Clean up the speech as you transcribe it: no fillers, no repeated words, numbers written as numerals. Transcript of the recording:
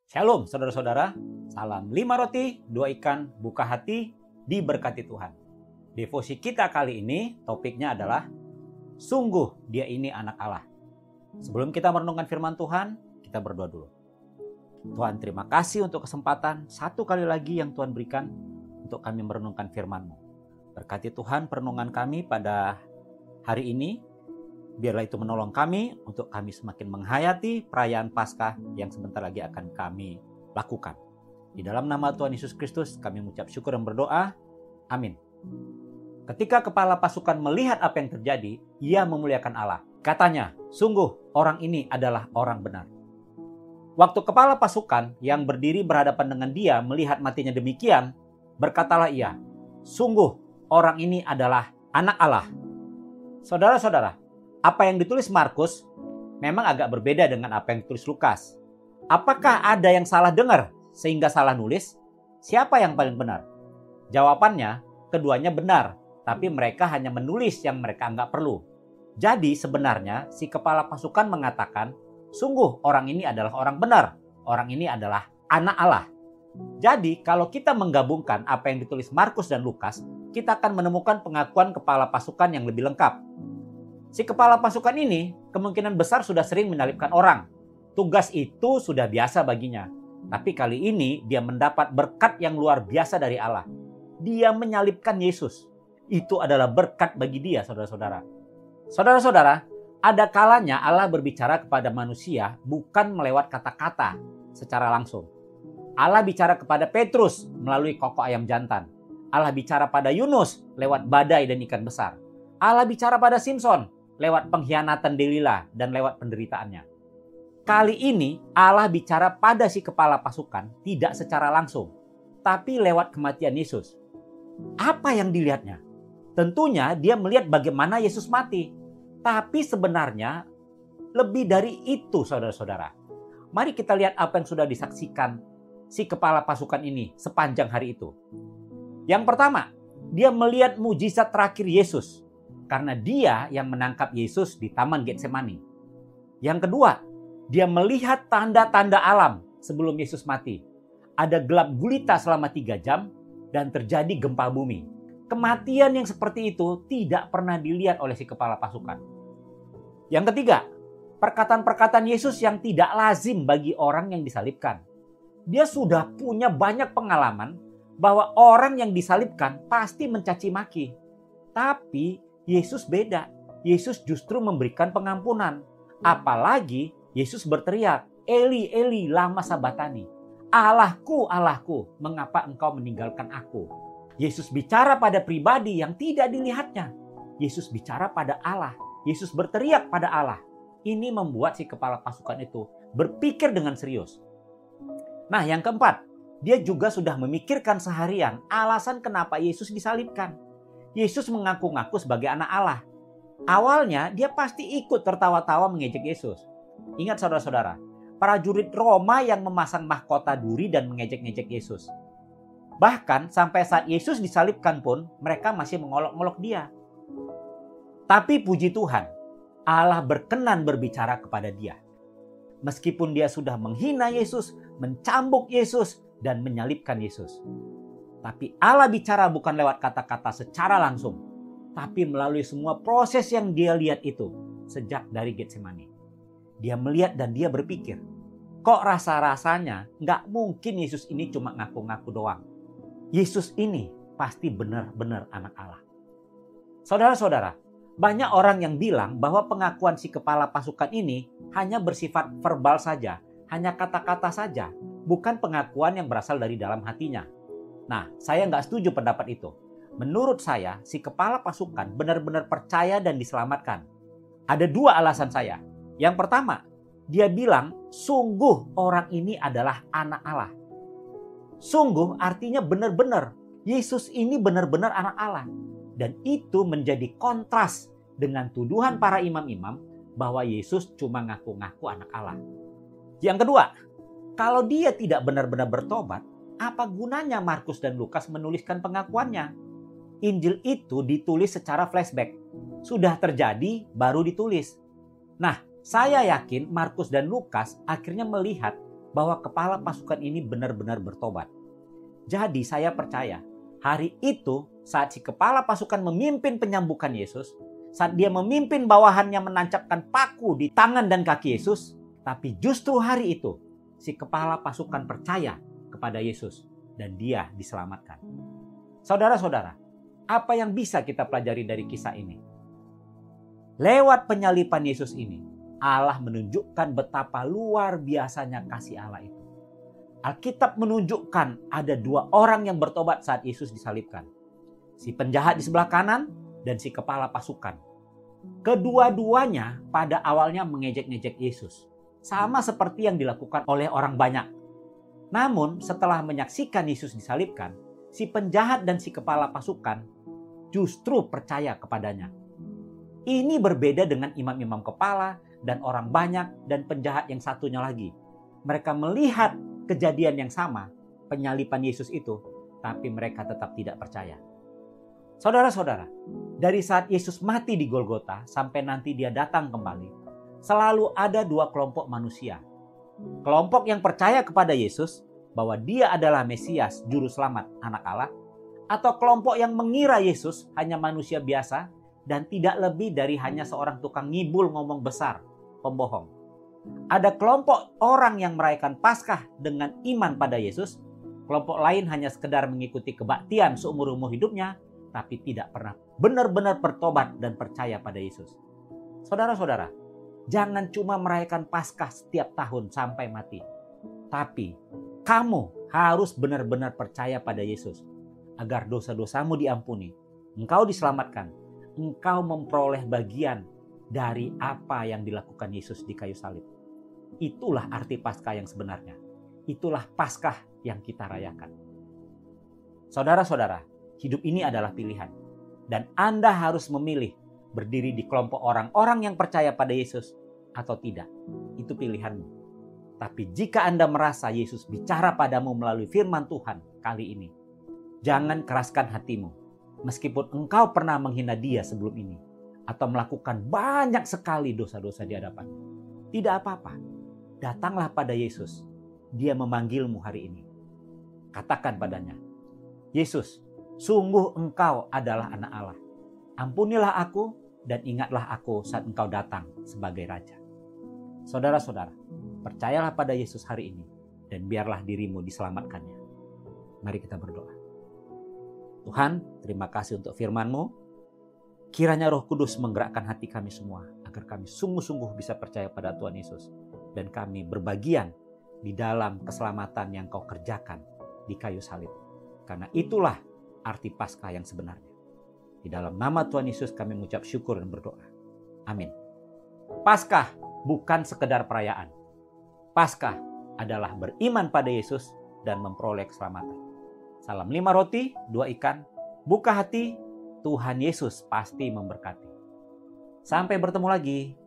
Shalom saudara-saudara, salam 5 roti, 2 ikan, buka hati, diberkati Tuhan. Devosi kita kali ini topiknya adalah sungguh dia ini anak Allah. Sebelum kita merenungkan firman Tuhan, kita berdoa dulu. Tuhan, terima kasih untuk kesempatan satu kali lagi yang Tuhan berikan untuk kami merenungkan firman-Mu. Berkati Tuhan perenungan kami pada hari ini. Biarlah itu menolong kami untuk kami semakin menghayati perayaan Paskah yang sebentar lagi akan kami lakukan. Di dalam nama Tuhan Yesus Kristus kami mengucap syukur dan berdoa. Amin. Ketika kepala pasukan melihat apa yang terjadi, ia memuliakan Allah. Katanya, sungguh orang ini adalah orang benar. Waktu kepala pasukan yang berdiri berhadapan dengan dia melihat matinya demikian, berkatalah ia, sungguh orang ini adalah anak Allah. Saudara-saudara, apa yang ditulis Markus memang agak berbeda dengan apa yang ditulis Lukas. Apakah ada yang salah dengar sehingga salah nulis? Siapa yang paling benar? Jawabannya, keduanya benar, tapi mereka hanya menulis yang mereka anggap perlu. Jadi sebenarnya si kepala pasukan mengatakan, sungguh orang ini adalah orang benar, orang ini adalah anak Allah. Jadi kalau kita menggabungkan apa yang ditulis Markus dan Lukas, kita akan menemukan pengakuan kepala pasukan yang lebih lengkap. Si kepala pasukan ini kemungkinan besar sudah sering menyalibkan orang. Tugas itu sudah biasa baginya. Tapi kali ini dia mendapat berkat yang luar biasa dari Allah. Dia menyalibkan Yesus. Itu adalah berkat bagi dia, saudara-saudara. Saudara-saudara, ada kalanya Allah berbicara kepada manusia bukan melewat kata-kata secara langsung. Allah bicara kepada Petrus melalui kokok ayam jantan. Allah bicara pada Yunus lewat badai dan ikan besar. Allah bicara pada Simson lewat pengkhianatan Delila dan lewat penderitaannya. Kali ini Allah bicara pada si kepala pasukan tidak secara langsung, tapi lewat kematian Yesus. Apa yang dilihatnya? Tentunya dia melihat bagaimana Yesus mati. Tapi sebenarnya lebih dari itu, saudara-saudara. Mari kita lihat apa yang sudah disaksikan si kepala pasukan ini sepanjang hari itu. Yang pertama, dia melihat mujizat terakhir Yesus. Karena dia yang menangkap Yesus di Taman Getsemani. Yang kedua, dia melihat tanda-tanda alam sebelum Yesus mati. Ada gelap gulita selama 3 jam dan terjadi gempa bumi. Kematian yang seperti itu tidak pernah dilihat oleh si kepala pasukan. Yang ketiga, perkataan-perkataan Yesus yang tidak lazim bagi orang yang disalibkan. Dia sudah punya banyak pengalaman bahwa orang yang disalibkan pasti mencaci maki. Tapi Yesus beda. Yesus justru memberikan pengampunan. Apalagi Yesus berteriak, Eli, Eli, lama sabatani. Allahku, Allahku, mengapa engkau meninggalkan aku? Yesus bicara pada pribadi yang tidak dilihatnya. Yesus bicara pada Allah. Yesus berteriak pada Allah. Ini membuat si kepala pasukan itu berpikir dengan serius. Nah, yang keempat, dia juga sudah memikirkan seharian alasan kenapa Yesus disalibkan. Yesus mengaku-ngaku sebagai anak Allah. Awalnya dia pasti ikut tertawa-tawa mengejek Yesus. Ingat saudara-saudara, prajurit Roma yang memasang mahkota duri dan mengejek-ngejek Yesus. Bahkan sampai saat Yesus disalibkan pun mereka masih mengolok-olok dia. Tapi puji Tuhan, Allah berkenan berbicara kepada dia. Meskipun dia sudah menghina Yesus, mencambuk Yesus, dan menyalibkan Yesus. Tapi Allah bicara bukan lewat kata-kata secara langsung, tapi melalui semua proses yang dia lihat itu sejak dari Getsemani. Dia melihat dan dia berpikir, kok rasa-rasanya nggak mungkin Yesus ini cuma ngaku-ngaku doang. Yesus ini pasti benar-benar anak Allah. Saudara-saudara, banyak orang yang bilang bahwa pengakuan si kepala pasukan ini hanya bersifat verbal saja, hanya kata-kata saja, bukan pengakuan yang berasal dari dalam hatinya. Nah, saya nggak setuju pendapat itu. Menurut saya, si kepala pasukan benar-benar percaya dan diselamatkan. Ada 2 alasan saya. Yang pertama, dia bilang, sungguh orang ini adalah anak Allah. Sungguh artinya benar-benar. Yesus ini benar-benar anak Allah. Dan itu menjadi kontras dengan tuduhan para imam-imam bahwa Yesus cuma ngaku-ngaku anak Allah. Yang kedua, kalau dia tidak benar-benar bertobat, apa gunanya Markus dan Lukas menuliskan pengakuannya? Injil itu ditulis secara flashback. Sudah terjadi, baru ditulis. Nah, saya yakin Markus dan Lukas akhirnya melihat bahwa kepala pasukan ini benar-benar bertobat. Jadi saya percaya hari itu saat si kepala pasukan memimpin penyambukan Yesus, saat dia memimpin bawahannya menancapkan paku di tangan dan kaki Yesus, tapi justru hari itu si kepala pasukan percaya kepada Yesus dan dia diselamatkan. Saudara-saudara, apa yang bisa kita pelajari dari kisah ini? Lewat penyalipan Yesus ini, Allah menunjukkan betapa luar biasanya kasih Allah itu. Alkitab menunjukkan ada dua orang yang bertobat saat Yesus disalibkan. Si penjahat di sebelah kanan dan si kepala pasukan. Kedua-duanya pada awalnya mengejek-ngejek Yesus. Sama seperti yang dilakukan oleh orang banyak. Namun setelah menyaksikan Yesus disalibkan, si penjahat dan si kepala pasukan justru percaya kepadanya. Ini berbeda dengan imam-imam kepala dan orang banyak dan penjahat yang satunya lagi. Mereka melihat kejadian yang sama, penyalipan Yesus itu, tapi mereka tetap tidak percaya. Saudara-saudara, dari saat Yesus mati di Golgota sampai nanti dia datang kembali, selalu ada dua kelompok manusia. Kelompok yang percaya kepada Yesus bahwa dia adalah Mesias, juru selamat, anak Allah, atau kelompok yang mengira Yesus hanya manusia biasa dan tidak lebih dari hanya seorang tukang ngibul ngomong besar, pembohong. Ada kelompok orang yang merayakan Paskah dengan iman pada Yesus, kelompok lain hanya sekedar mengikuti kebaktian seumur-umur hidupnya, tapi tidak pernah benar-benar bertobat dan percaya pada Yesus. Saudara-saudara, jangan cuma merayakan Paskah setiap tahun sampai mati. Tapi kamu harus benar-benar percaya pada Yesus. Agar dosa-dosamu diampuni. Engkau diselamatkan. Engkau memperoleh bagian dari apa yang dilakukan Yesus di kayu salib. Itulah arti Paskah yang sebenarnya. Itulah Paskah yang kita rayakan. Saudara-saudara, hidup ini adalah pilihan. Dan Anda harus memilih berdiri di kelompok orang-orang yang percaya pada Yesus atau tidak. Itu pilihanmu. Tapi jika Anda merasa Yesus bicara padamu melalui firman Tuhan kali ini, jangan keraskan hatimu. Meskipun engkau pernah menghina dia sebelum ini, atau melakukan banyak sekali dosa-dosa di hadapan. Tidak apa-apa. Datanglah pada Yesus. Dia memanggilmu hari ini. Katakan padanya, Yesus, sungguh engkau adalah anak Allah. Ampunilah aku dan ingatlah aku saat engkau datang sebagai Raja. Saudara-saudara, percayalah pada Yesus hari ini dan biarlah dirimu diselamatkannya. Mari kita berdoa. Tuhan, terima kasih untuk firman-Mu. Kiranya Roh Kudus menggerakkan hati kami semua agar kami sungguh-sungguh bisa percaya pada Tuhan Yesus dan kami berbagian di dalam keselamatan yang Kau kerjakan di kayu salib. Karena itulah arti Paskah yang sebenarnya. Di dalam nama Tuhan Yesus kami mengucap syukur dan berdoa. Amin. Paskah bukan sekedar perayaan. Paskah adalah beriman pada Yesus dan memperoleh keselamatan. Salam 5 roti, 2 ikan. Buka hati, Tuhan Yesus pasti memberkati. Sampai bertemu lagi.